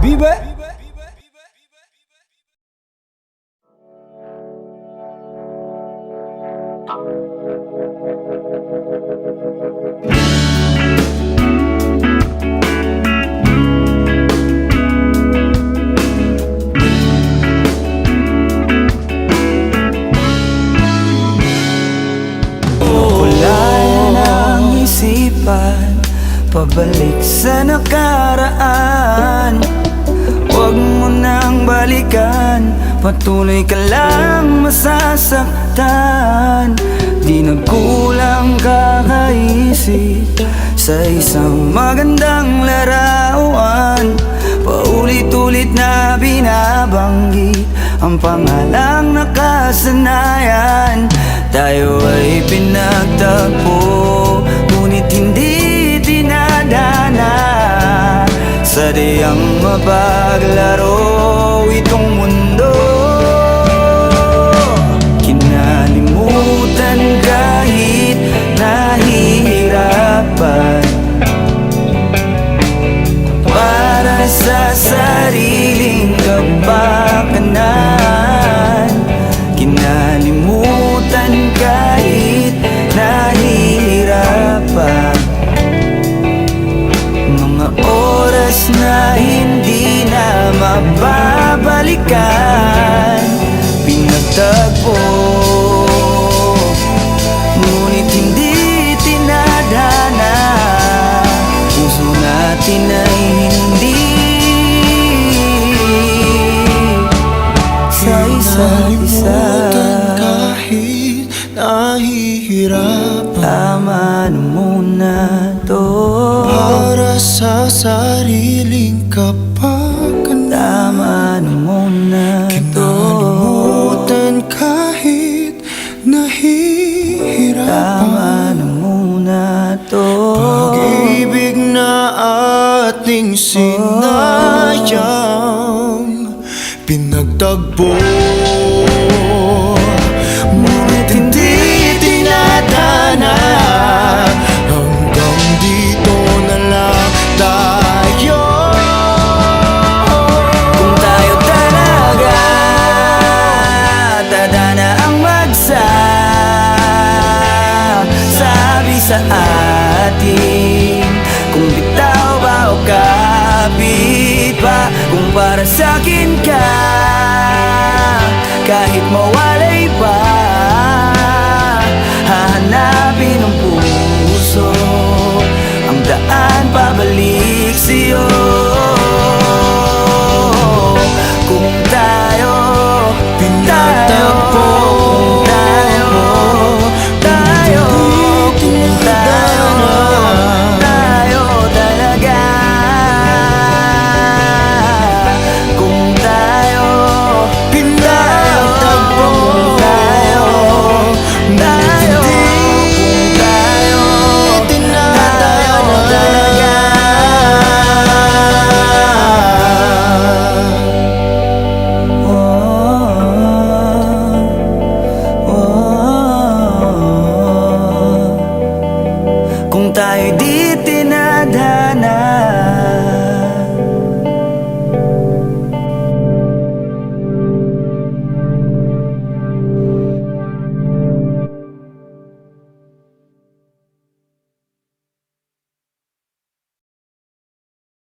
Bibe. Pabalik sa nakaraan, huwag mo nang balikan. Patuloy ka lang masasaktan. Di nagkulang kakaisip sa isang magandang larawan. Paulit-ulit na binabanggit ang pangalang nakasanayan. Tayo ay pinagtagpo, ngunit hindi dinadana. Sadyang mapaglaro itong mundo. Kinalimutan kahit nahihirapan, para sa sariling kapakanan. Kinalimutan kahit nahihirapan, mga oras na hindi na mababalikan. Pinagtagpo, ngunit hindi tinadhana. Puso natin ay hindi sa isa't isa. Kahit nahihirapan, tama na muna to. para sa sariling kapakanan. Tama na muna to. Kinalimutan kahit nahihirapan, Tama na muna to. pag-ibig na ating sinayang pinagtagpo, ngunit hindi dinadana. Hanggang dito na lang tayo. Kung tayo talaga tadhana ang magsasabi sa atin kung bitaw ba o kapit pa. Kung para sa'kin ka, kahit mawalay pa, hahanapin ng puso ang daan pabalik sa'yo.